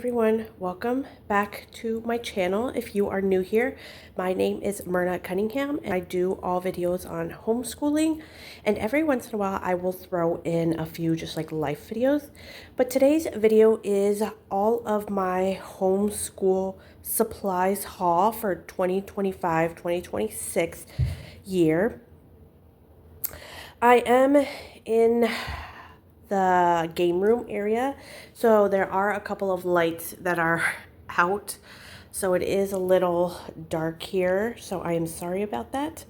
everyone, welcome back to my channel. If you are new here, my name is Myrna Cunningham and I do all videos on homeschooling, and every once in a while I will throw in a few just like life videos. But today's video is all of my homeschool supplies haul for 2025-2026 year. I am in the game room area, so there are a couple of lights that are out, so it is a little dark here, so I am sorry about that,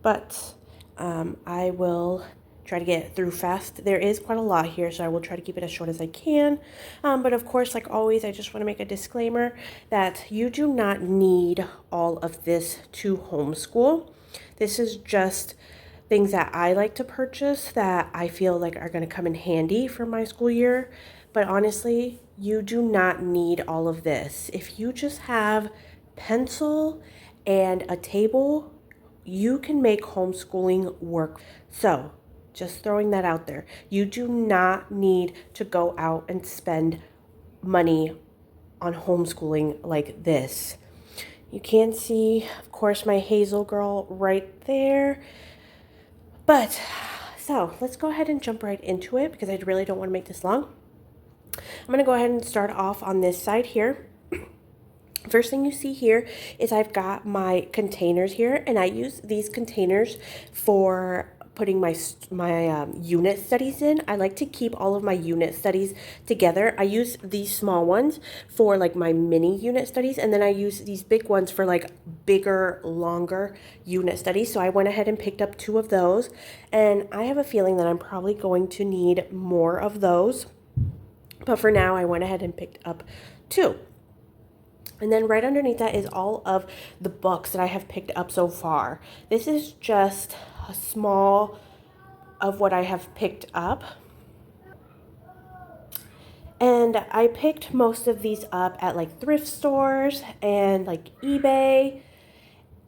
but I will try to get through fast. There is quite a lot here, so I will try to keep it as short as I can, but of course, like always, I just want to make a disclaimer that you do not need all of this to homeschool. This is just things that I like to purchase that I feel like are going to come in handy for my school year. But honestly, you do not need all of this. If you just have pencil and a table, you can make homeschooling work. So just throwing that out there. You do not need to go out and spend money on homeschooling like this. You can see, of course, my Hazel girl right there. But, so let's go ahead and jump right into it because I really don't want to make this long. I'm going to go ahead and start off on this side here. First thing you see here is I've got my containers here, and I use these containers for putting my unit studies in. I like to keep all of my unit studies together. I use these small ones for like my mini unit studies, and then I use these big ones for like bigger, longer unit studies. So I went ahead and picked up 2 of those, and I have a feeling that I'm probably going to need more of those. But for now, I went ahead and picked up 2. And then right underneath that is all of the books that I have picked up so far. This is just a small of what I have picked up. And I picked most of these up at like thrift stores and like eBay.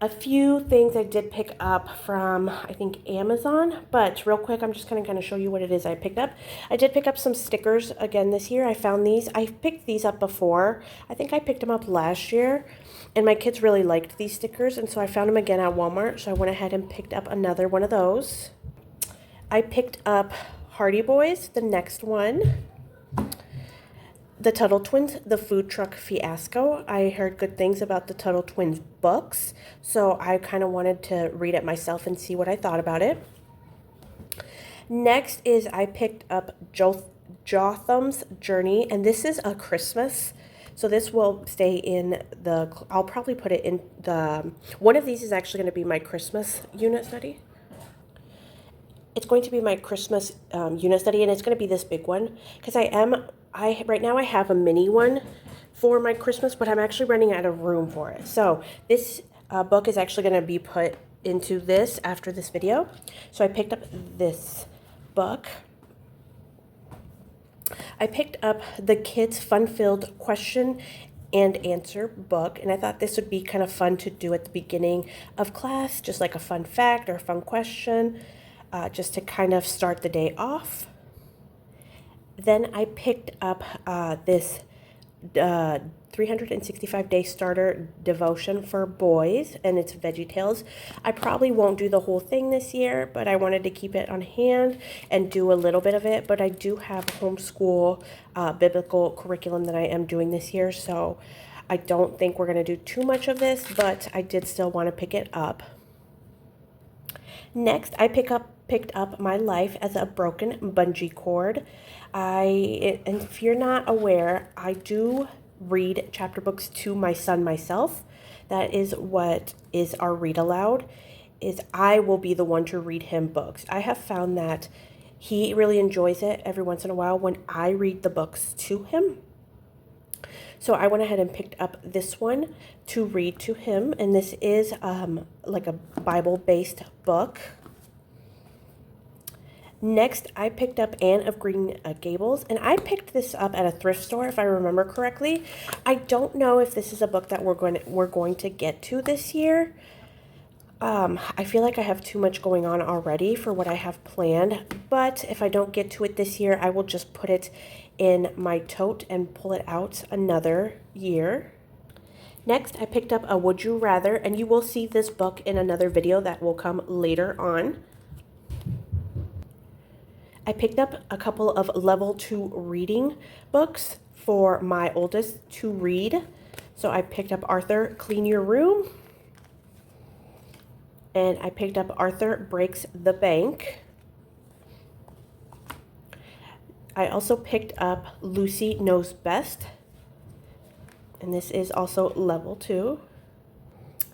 A few things I did pick up from, I think, Amazon, but real quick, I'm just going to kind of show you what it is I picked up. I did pick up some stickers again this year. I found these. I picked these up before. I think I picked them up last year, and my kids really liked these stickers, and so I found them again at Walmart, so I went ahead and picked up another one of those. I picked up Hardy Boys, the next one. The Tuttle Twins, The Food Truck Fiasco. I heard good things about the Tuttle Twins books, so I kind of wanted to read it myself and see what I thought about it. Next is I picked up Jotham's Journey, and this is a Christmas. So this will stay in the, I'll probably put it in the, one of these is actually going to be my Christmas unit study. It's going to be my Christmas unit study, and it's going to be this big one because right now I have a mini one for my Christmas, but I'm actually running out of room for it. So this book is actually going to be put into this after this video. So I picked up this book. I picked up the Kids Fun-Filled Question and Answer book, and I thought this would be kind of fun to do at the beginning of class, just like a fun fact or a fun question, just to kind of start the day off. Then I picked up this 365-day starter devotion for boys, and it's VeggieTales. I probably won't do the whole thing this year, but I wanted to keep it on hand and do a little bit of it. But I do have homeschool biblical curriculum that I am doing this year, so I don't think we're going to do too much of this, but I did still want to pick it up. Next, I picked up My Life as a Broken Bungee Cord. And if you're not aware, I do read chapter books to my son myself. That is what is our read aloud, is I will be the one to read him books. I have found that he really enjoys it every once in a while when I read the books to him. So I went ahead and picked up this one to read to him, and this is like a Bible-based book. Next, I picked up Anne of Green Gables, and I picked this up at a thrift store, if I remember correctly. I don't know if this is a book that we're going to get to this year. I feel like I have too much going on already for what I have planned, but if I don't get to it this year, I will just put it in my tote and pull it out another year. Next, I picked up a Would You Rather, and you will see this book in another video that will come later on. I picked up a couple of level 2 reading books for my oldest to read. So I picked up Arthur, Clean Your Room. And I picked up Arthur Breaks the Bank. I also picked up Lucy Knows Best. And this is also level 2.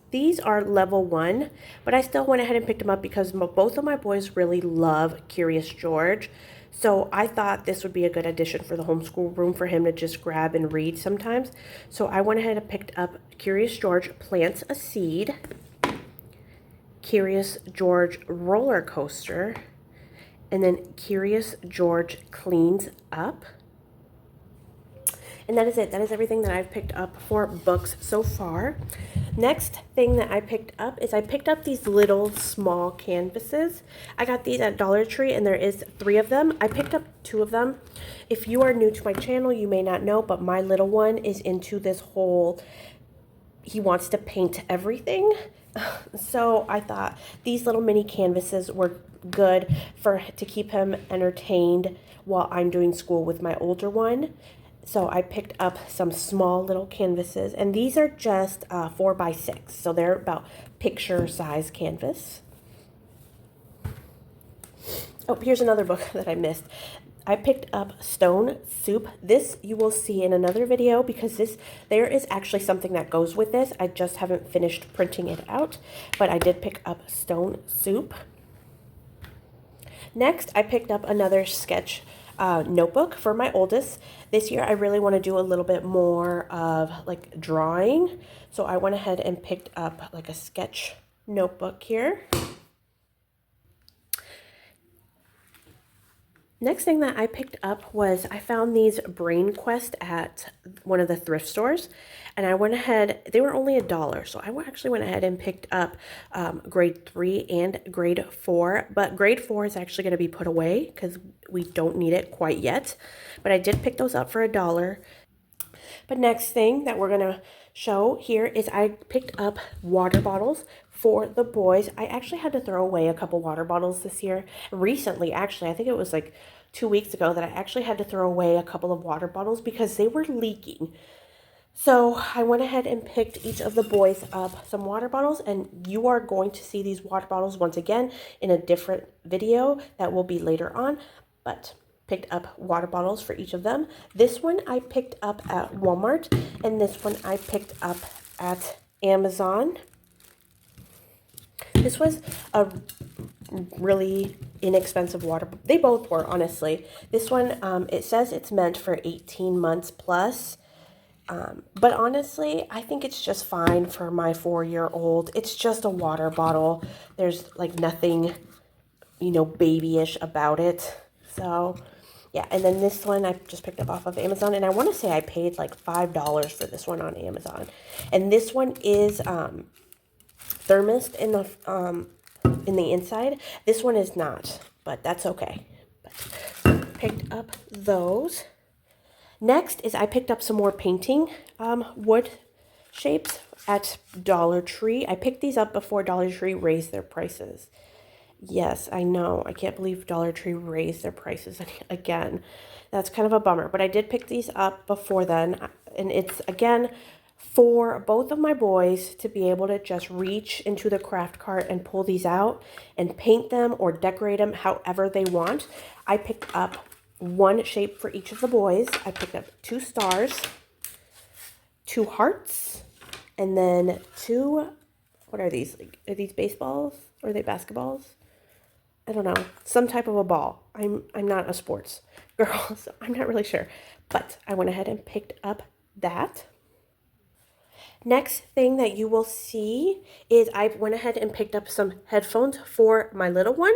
These are level 1, but I still went ahead and picked them up because both of my boys really love Curious George. So I thought this would be a good addition for the homeschool room for him to just grab and read sometimes. So I went ahead and picked up Curious George Plants a Seed, Curious George Roller Coaster, and then Curious George Cleans Up. And that is it. That is everything that I've picked up for books so far. Next thing that I picked up is I picked up these little small canvases. I got these at Dollar Tree, and there is 3 of them. I picked up 2 of them. If you are new to my channel, you may not know, but my little one is into this whole, he wants to paint everything. So I thought these little mini canvases were good to keep him entertained while I'm doing school with my older one. So I picked up some small little canvases, and these are just 4 by 6, so they're about picture size canvas. Oh, here's another book that I missed. I picked up Stone Soup. This you will see in another video because there is actually something that goes with this. I just haven't finished printing it out, but I did pick up Stone Soup. Next, I picked up another sketch notebook for my oldest. This year I really want to do a little bit more of like drawing, so I went ahead and picked up like a sketch notebook here. Next thing that I picked up was I found these Brain Quest at one of the thrift stores, and I went ahead, they were only $1, so I actually went ahead and picked up grade 3 and grade 4, but grade 4 is actually going to be put away because we don't need it quite yet, but I did pick those up for $1. But next thing that we're going to show here is I picked up water bottles for the boys. I actually had to throw away a couple water bottles this year. Recently, actually, I think it was like 2 weeks ago that I actually had to throw away a couple of water bottles because they were leaking. So I went ahead and picked each of the boys up some water bottles, and you are going to see these water bottles once again in a different video that will be later on, but picked up water bottles for each of them. This one I picked up at Walmart, and this one I picked up at Amazon. This was a really inexpensive water. They both were, honestly. This one, it says it's meant for 18 months plus. But honestly, I think it's just fine for my 4-year-old. It's just a water bottle. There's like nothing, babyish about it. So, yeah. And then this one I just picked up off of Amazon. And I want to say I paid like $5 for this one on Amazon. And this one is thermos in the inside. This one is not, but that's okay. But picked up those. Next is I picked up some more painting wood shapes at Dollar Tree. I picked these up before Dollar Tree raised their prices. Yes, I know. I can't believe Dollar Tree raised their prices again. That's kind of a bummer. But I did pick these up before then. And it's, again, for both of my boys to be able to just reach into the craft cart and pull these out and paint them or decorate them however they want. I picked up one shape for each of the boys. I picked up 2 stars, 2 hearts, and then 2, what are these? Are these baseballs? Or are they basketballs? I don't know. Some type of a ball. I'm not a sports girl, so I'm not really sure. But I went ahead and picked up that. Next thing that you will see is I went ahead and picked up some headphones for my little one.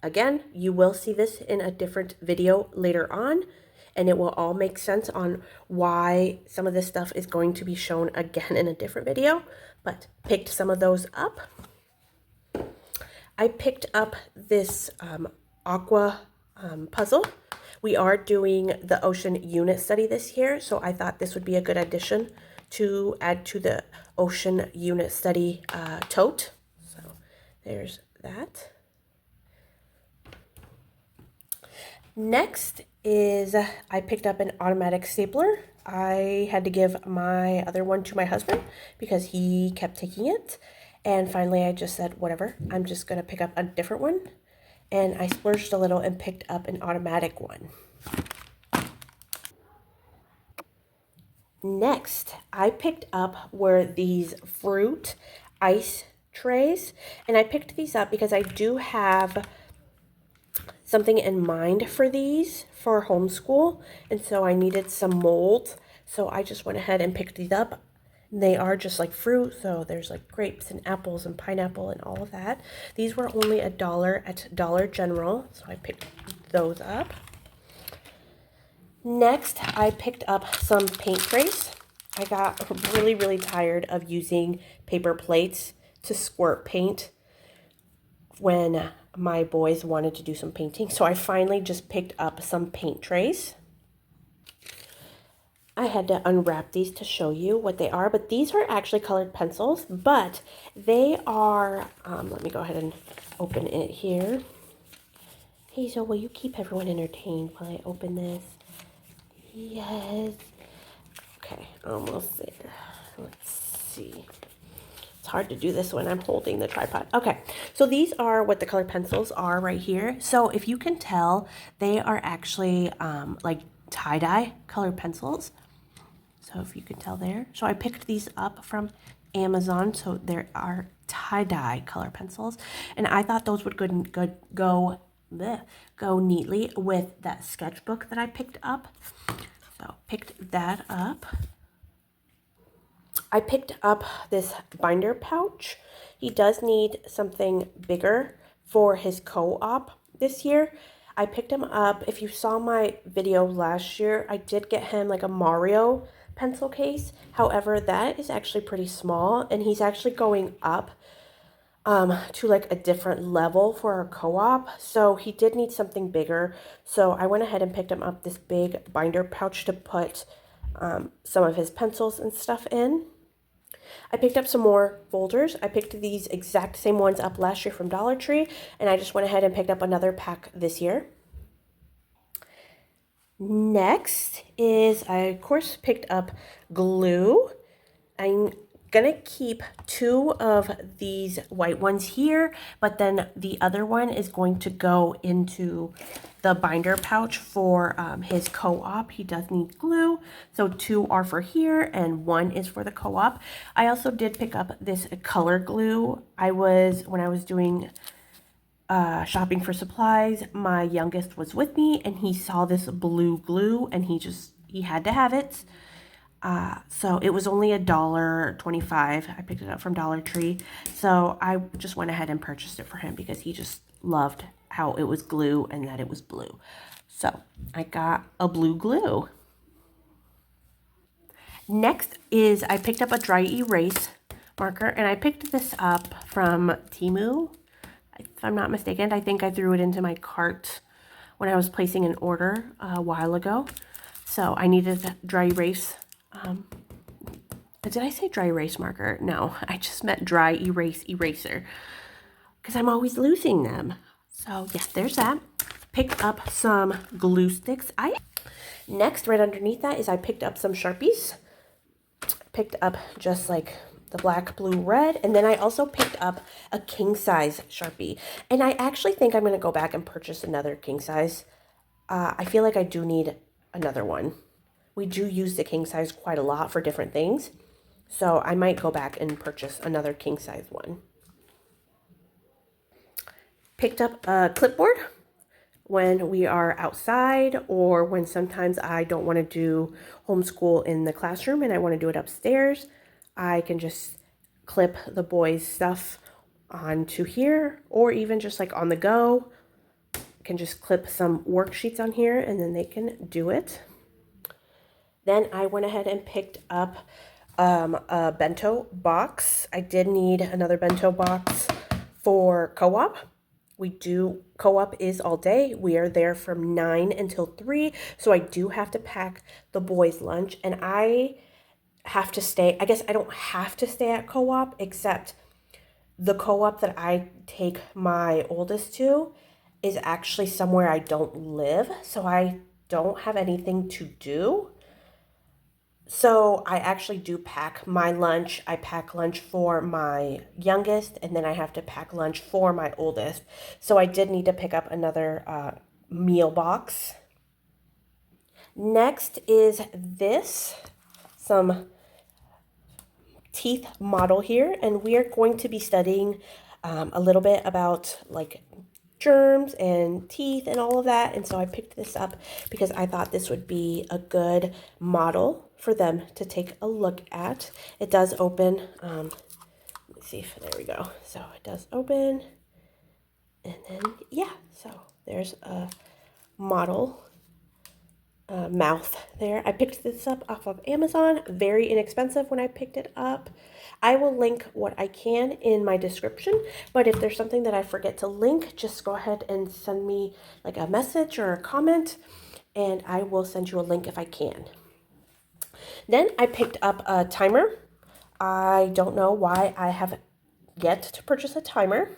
Again, you will see this in a different video later on, and it will all make sense on why some of this stuff is going to be shown again in a different video, but picked some of those up. I picked up this aqua puzzle. We are doing the ocean unit study this year, so I thought this would be a good addition to add to the ocean unit study tote. So there's that. Next is I picked up an automatic stapler. I had to give my other one to my husband because he kept taking it. And finally I just said, whatever, I'm just going to pick up a different one. And I splurged a little and picked up an automatic one. Next, I picked up were these fruit ice trays. And I picked these up because I do have something in mind for these for homeschool, and so I needed some molds, so I just went ahead and picked these up. They are just like fruit, so there's like grapes and apples and pineapple and all of that. These were only $1 at Dollar General, so I picked those up. Next, I picked up some paint trays. I got really tired of using paper plates to squirt paint when my boys wanted to do some painting, so I finally just picked up some paint trays. I had to unwrap these to show you what they are, but these are actually colored pencils, but they are, let me go ahead and open it here. Hazel, will you keep everyone entertained while I open this? Yes. Okay, almost there. Let's see. It's hard to do this when I'm holding the tripod. Okay, so these are what the colored pencils are right here. So if you can tell, they are actually like tie-dye colored pencils. So if you can tell there. So I picked these up from Amazon. So there are tie-dye color pencils. And I thought those would go neatly with that sketchbook that I picked up. So picked that up. I picked up this binder pouch. He does need something bigger for his co-op this year. I picked him up. If you saw my video last year, I did get him like a Mario pencil case. However, that is actually pretty small, and he's actually going up to like a different level for our co-op. So he did need something bigger. So I went ahead and picked him up this big binder pouch to put some of his pencils and stuff in. I picked up some more folders. I picked these exact same ones up last year from Dollar Tree, and I just went ahead and picked up another pack this year. Next is I, of course, picked up glue. I'm gonna keep 2 of these white ones here, but then the other one is going to go into the binder pouch for his co-op. He does need glue, so 2 are for here and 1 is for the co-op. I also did pick up this color glue. When I was doing shopping for supplies, my youngest was with me and he saw this blue glue and he had to have it. So it was only $1.25. I picked it up from Dollar Tree. So I just went ahead and purchased it for him because he just loved how it was glue and that it was blue. So I got a blue glue. Next is I picked up a dry erase marker, and I picked this up from Temu. If I'm not mistaken, I think I threw it into my cart when I was placing an order a while ago. So I needed a dry erase. Did I say dry erase marker? No, I just meant dry erase eraser because I'm always losing them. So yeah, there's that. Picked up some glue sticks. Next, right underneath that is I picked up some Sharpies. Picked up just like the black, blue, red, and then I also picked up a king size Sharpie. And I actually think I'm going to go back and purchase another king size. I feel like I do need another one. We do use the king size quite a lot for different things. So I might go back and purchase another king size one. Picked up a clipboard when we are outside, or when sometimes I don't want to do homeschool in the classroom and I want to do it upstairs. I can just clip the boys' stuff onto here, or even just like on the go. I can just clip some worksheets on here and then they can do it. Then I went ahead and picked up a bento box. I did need another bento box for co-op. Co-op is all day. We are there from 9 until 3. So I do have to pack the boys' lunch, and I have to stay. I guess I don't have to stay at co-op, except the co-op that I take my oldest to is actually somewhere I don't live. So I don't have anything to do. So I actually do pack my lunch. I pack lunch for my youngest, and then I have to pack lunch for my oldest. So I did need to pick up another meal box. Next is some teeth model here, and we are going to be studying a little bit about like germs and teeth and all of that. And so I picked this up because I thought this would be a good model for them to take a look at. It does open, let me see if, there we go. So it does open, and then, yeah, so there's a model mouth there. I picked this up off of Amazon. Very inexpensive when I picked it up. I will link what I can in my description, but if there's something that I forget to link, just go ahead and send me like a message or a comment, and I will send you a link if I can. Then I picked up a timer. I don't know why I have yet to purchase a timer.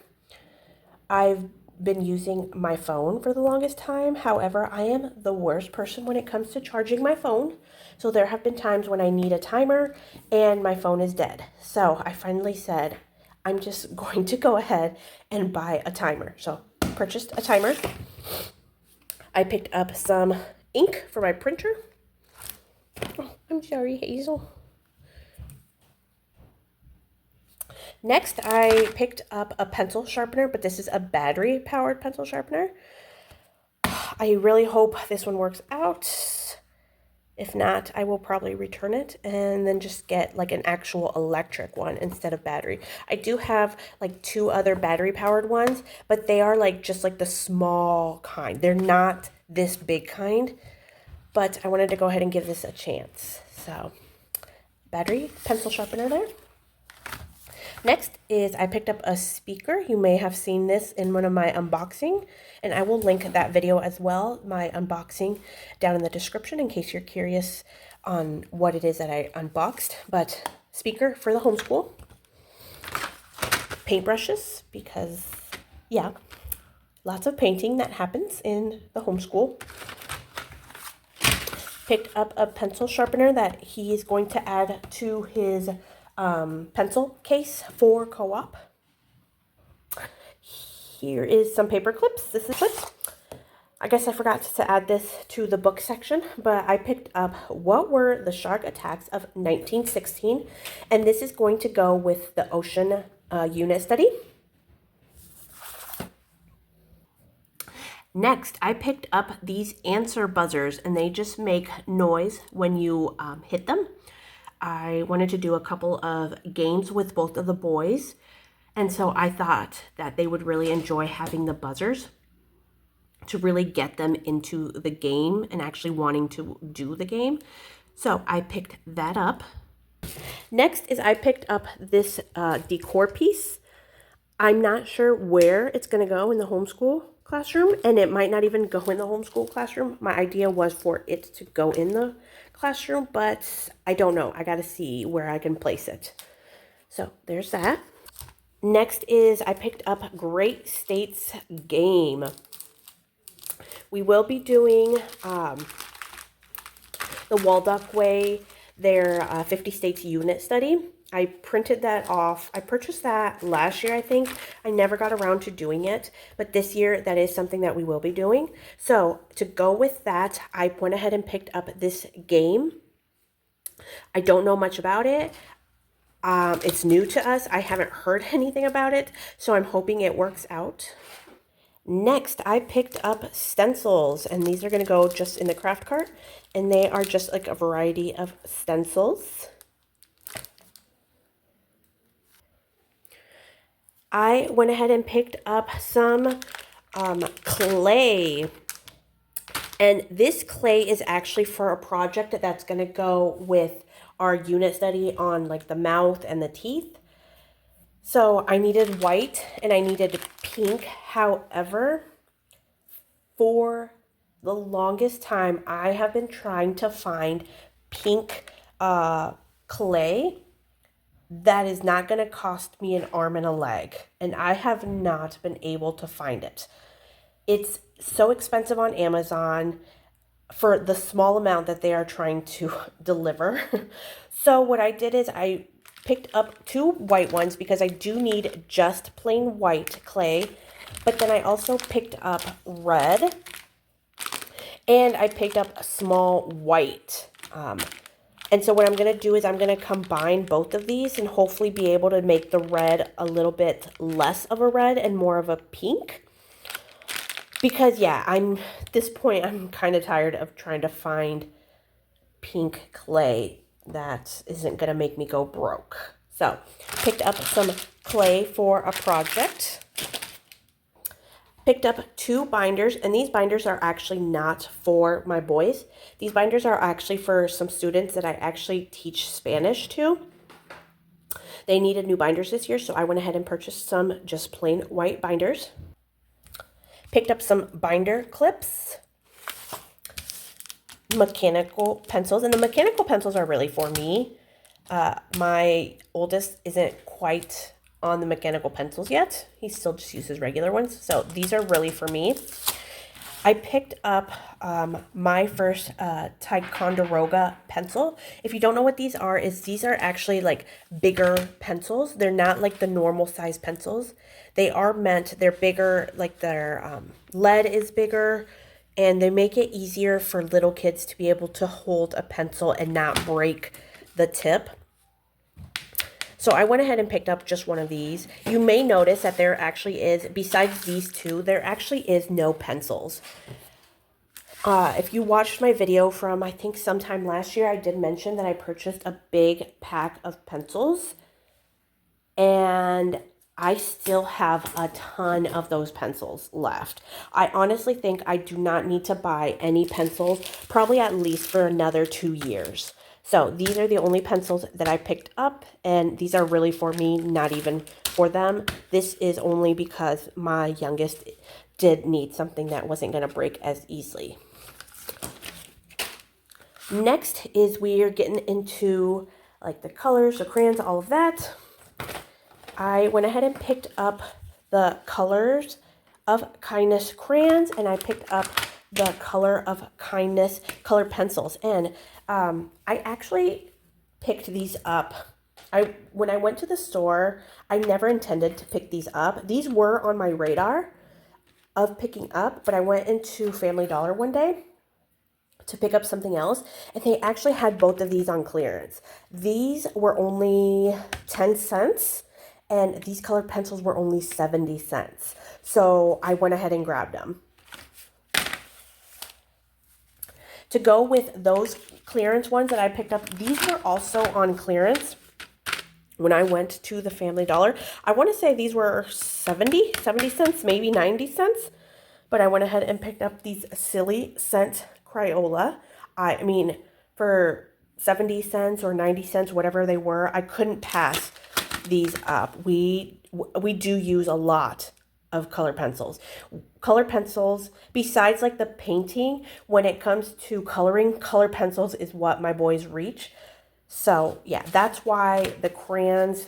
I've been using my phone for the longest time. However, I am the worst person when it comes to charging my phone. So there have been times when I need a timer and my phone is dead. So I finally said, I'm just going to go ahead and buy a timer. So purchased a timer. I picked up some ink for my printer. Oh, I'm sorry, Hazel. Next, I picked up a pencil sharpener, but this is a battery-powered pencil sharpener. I really hope this one works out. If not, I will probably return it and then just get like an actual electric one instead of battery. I do have like 2 other battery-powered ones, but they are like just like the small kind. They're not this big kind, but I wanted to go ahead and give this a chance. So, battery pencil sharpener there. Next is I picked up a speaker. You may have seen this in one of my unboxing, and I will link that video as well, my unboxing, down in the description in case you're curious on what it is that I unboxed. But speaker for the homeschool. Paintbrushes, because, yeah, lots of painting that happens in the homeschool. Picked up a pencil sharpener that he is going to add to his pencil case for co-op. Here is some paper clips. This is clips. I guess I forgot to add this to the book section, but I picked up What Were the Shark Attacks of 1916, and this is going to go with the ocean unit study. Next, I picked up these answer buzzers, and they just make noise when you hit them. I wanted to do a couple of games with both of the boys, and so I thought that they would really enjoy having the buzzers to really get them into the game and actually wanting to do the game. So I picked that up. Next is I picked up this decor piece. I'm not sure where it's going to go in the homeschool classroom, and it might not even go in the homeschool classroom. My idea was for it to go in the classroom, but I don't know. I got to see where I can place it. So there's that. Next is I picked up Great States Game. We will be doing the Waldock Way, their 50 states unit study. I printed that off. I purchased that last year, I think. I never got around to doing it, but this year that is something that we will be doing. So to go with that, I went ahead and picked up this game. I don't know much about it. It's new to us. I haven't heard anything about it, so I'm hoping it works out. Next, I picked up stencils, and these are going to go just in the craft cart, and they are just like a variety of stencils. I went ahead and picked up some clay, and this clay is actually for a project that's going to go with our unit study on like the mouth and the teeth. So I needed white and I needed pink. However, for the longest time, I have been trying to find pink clay that is not going to cost me an arm and a leg. And I have not been able to find it. It's so expensive on Amazon for the small amount that they are trying to deliver. So what I did is I picked up 2 white ones because I do need just plain white clay. But then I also picked up red. And I picked up a small white. And so what I'm going to do is I'm going to combine both of these and hopefully be able to make the red a little bit less of a red and more of a pink. Because, yeah, at this point, I'm kind of tired of trying to find pink clay that isn't going to make me go broke. So, picked up some clay for a project. Picked up 2 binders, and these binders are actually not for my boys. These binders are actually for some students that I actually teach Spanish to. They needed new binders this year, so I went ahead and purchased some just plain white binders. Picked up some binder clips, mechanical pencils, and the mechanical pencils are really for me. My oldest isn't quite on the mechanical pencils yet. He still just uses regular ones. So these are really for me. I picked up my first Ticonderoga pencil. If you don't know what these are, these are actually like bigger pencils. They're not like the normal size pencils. They're bigger, like their lead is bigger, and they make it easier for little kids to be able to hold a pencil and not break the tip. So I went ahead and picked up just one of these. You may notice that there actually is, besides these 2, there actually is no pencils. If you watched my video from, I think, sometime last year, I did mention that I purchased a big pack of pencils. And I still have a ton of those pencils left. I honestly think I do not need to buy any pencils, probably at least for another 2 years. So these are the only pencils that I picked up, and these are really for me, not even for them. This is only because my youngest did need something that wasn't going to break as easily. Next is we're getting into like the colors, the crayons, all of that. I went ahead and picked up the Colors of Kindness crayons, and I picked up the Color of Kindness colored pencils. And I actually picked these up. When I went to the store, I never intended to pick these up. These were on my radar of picking up, but I went into Family Dollar one day to pick up something else, and they actually had both of these on clearance. These were only 10 cents, and these colored pencils were only 70 cents. So I went ahead and grabbed them. To go with those clearance ones that I picked up, these were also on clearance when I went to the Family Dollar. I want to say these were 70 cents, maybe 90 cents. But I went ahead and picked up these Silly Scent Crayola. I mean, for 70 cents or 90 cents, whatever they were, I couldn't pass these up. We do use a lot of color pencils. Color pencils, besides like the painting, when it comes to coloring, color pencils is what my boys reach. So yeah, that's why the crayons,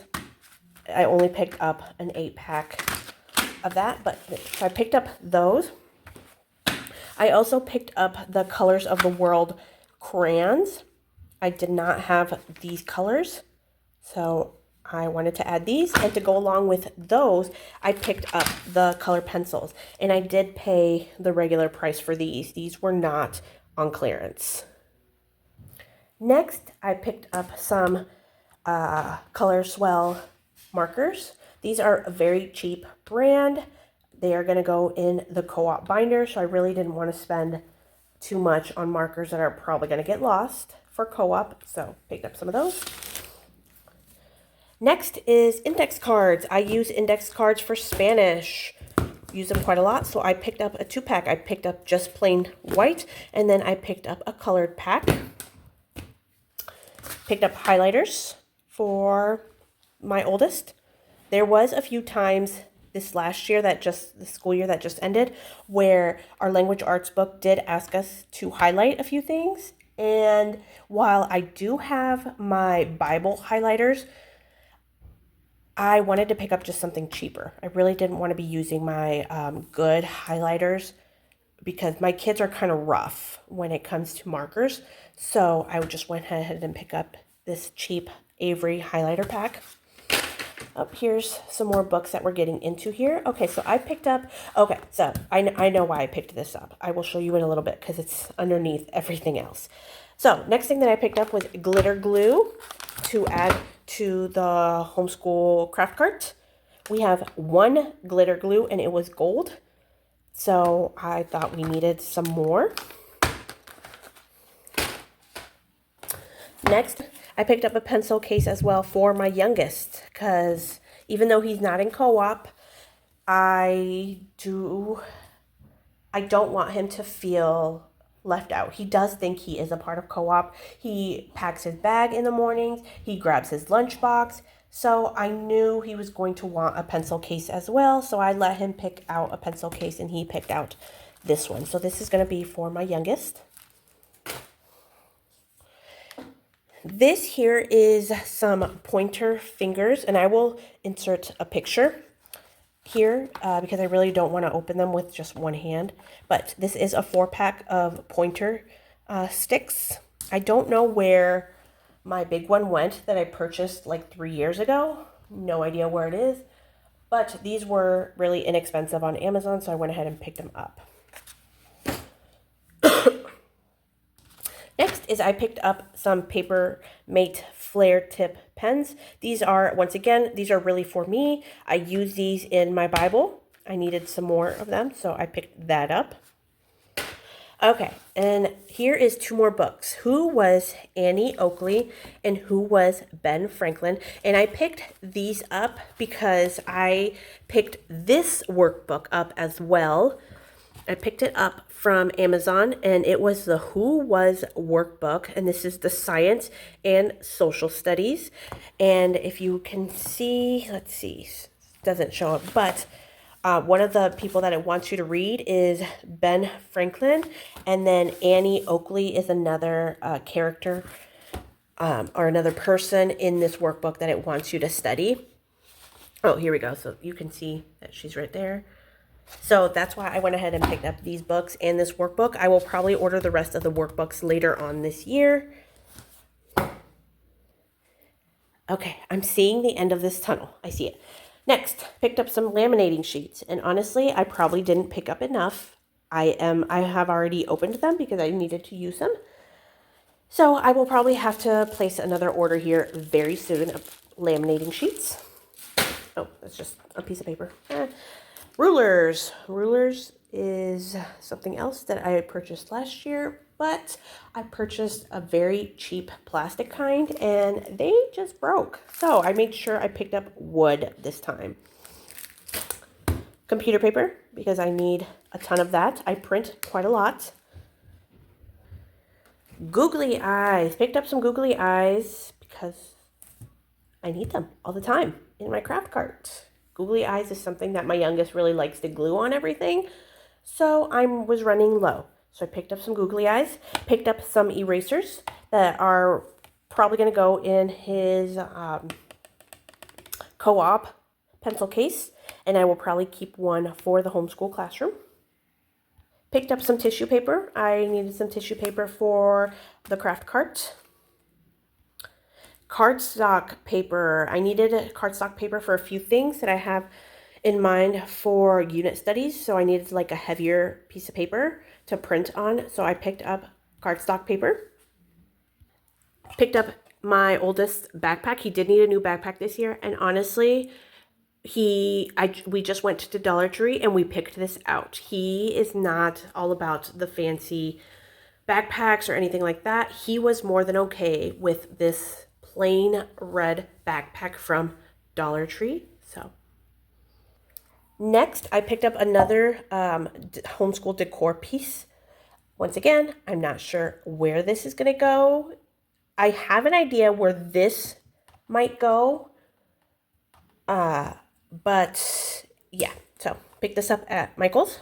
I only picked up an 8-pack of that. But so I picked up those. I also picked up the Colors of the World crayons. I did not have these colors, so I wanted to add these, and to go along with those, I picked up the color pencils, and I did pay the regular price for these. These were not on clearance. Next, I picked up some Color Swell markers. These are a very cheap brand. They are going to go in the co-op binder, so I really didn't want to spend too much on markers that are probably going to get lost for co-op, so picked up some of those. Next is index cards. I use index cards for Spanish. Use them quite a lot, so I picked up a 2-pack. I picked up just plain white, and then I picked up a colored pack. Picked up highlighters for my oldest. There was a few times this last year, the school year that just ended, where our language arts book did ask us to highlight a few things. And while I do have my Bible highlighters, I wanted to pick up just something cheaper. I really didn't want to be using my good highlighters because my kids are kind of rough when it comes to markers. So I just went ahead and pick up this cheap Avery highlighter pack. Oh, here's some more books that we're getting into here. Okay, so I picked up, okay, so I know why I picked this up. I will show you in a little bit because it's underneath everything else. So next thing that I picked up was glitter glue to add to the homeschool craft cart. We have one glitter glue and it was gold. So I thought we needed some more. Next, I picked up a pencil case as well for my youngest because even though he's not in co-op, I don't want him to feel left out. He does think he is a part of co-op. He packs his bag in the mornings. He grabs his lunchbox. So I knew he was going to want a pencil case as well. So I let him pick out a pencil case and he picked out this one. So this is going to be for my youngest. This here is some pointer fingers, and I will insert a picture here because I really don't want to open them with just one hand. But this is a 4-pack of pointer sticks. I don't know where my big one went that I purchased like 3 years ago. No idea where it is. But these were really inexpensive on Amazon, so I went ahead and picked them up. Next is I picked up some Paper Mate flare tip pens. These are, once again, these are really for me. I use these in my Bible. I needed some more of them, so I picked that up. Okay, and here is 2 more books. Who was Annie Oakley and Who was Ben Franklin? And I picked these up because I picked this workbook up as well. I picked it up from Amazon, and it was the Who Was workbook, and this is the science and social studies. And if you can see, let's see, doesn't show up, but one of the people that it wants you to read is Ben Franklin, and then Annie Oakley is another character or another person in this workbook that it wants you to study. Oh, here we go. So you can see that she's right there. So that's why I went ahead and picked up these books and this workbook. I will probably order the rest of the workbooks later on this year. Okay, I'm seeing the end of this tunnel. I see it. Next, picked up some laminating sheets. And honestly, I probably didn't pick up enough. I have already opened them because I needed to use them. So I will probably have to place another order here very soon of laminating sheets. Oh, that's just a piece of paper. Rulers. Rulers is something else that I purchased last year, but I purchased a very cheap plastic kind and they just broke. So I made sure I picked up wood this time. Computer paper, because I need a ton of that. I print quite a lot. Googly eyes. Picked up some googly eyes because I need them all the time in my craft cart. Googly eyes is something that my youngest really likes to glue on everything. So I was running low. So I picked up some googly eyes, picked up some erasers that are probably going to go in his co-op pencil case. And I will probably keep one for the homeschool classroom. Picked up some tissue paper. I needed some tissue paper for the craft cart. Cardstock paper. I needed cardstock paper for a few things that I have in mind for unit studies. So I needed like a heavier piece of paper to print on. So I picked up cardstock paper. Picked up my oldest backpack. He did need a new backpack this year. And honestly, we just went to Dollar Tree and we picked this out. He is not all about the fancy backpacks or anything like that. He was more than okay with this plain red backpack from Dollar Tree. So next, I picked up another homeschool decor piece. Once again, I'm not sure where this is going to go. I have an idea where this might go, but yeah, so picked this up at Michael's.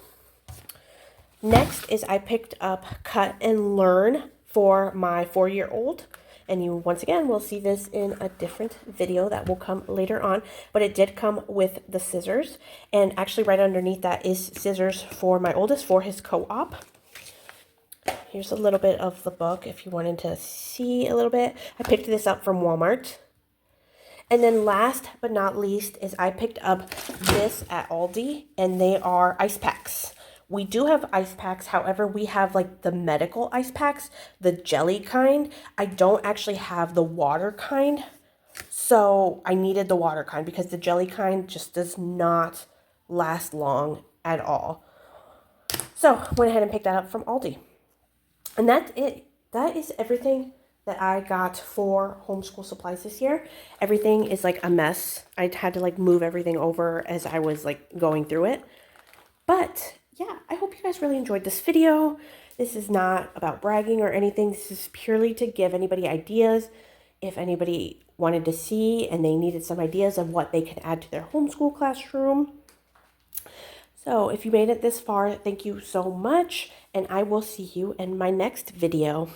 Next is I picked up Cut and Learn for my 4-year-old. And you, once again, will see this in a different video that will come later on. But it did come with the scissors. And actually right underneath that is scissors for my oldest for his co-op. Here's a little bit of the book if you wanted to see a little bit. I picked this up from Walmart. And then last but not least is I picked up this at Aldi, and they are ice packs. We do have ice packs, however, we have like the medical ice packs, the jelly kind. I don't actually have the water kind, so I needed the water kind because the jelly kind just does not last long at all. So went ahead and picked that up from Aldi. And that's it. That is everything that I got for homeschool supplies this year. Everything is like a mess. I had to like move everything over as I was like going through it. But yeah, I hope you guys really enjoyed this video. This is not about bragging or anything. This is purely to give anybody ideas. If anybody wanted to see and they needed some ideas of what they can add to their homeschool classroom. So if you made it this far, thank you so much. And I will see you in my next video.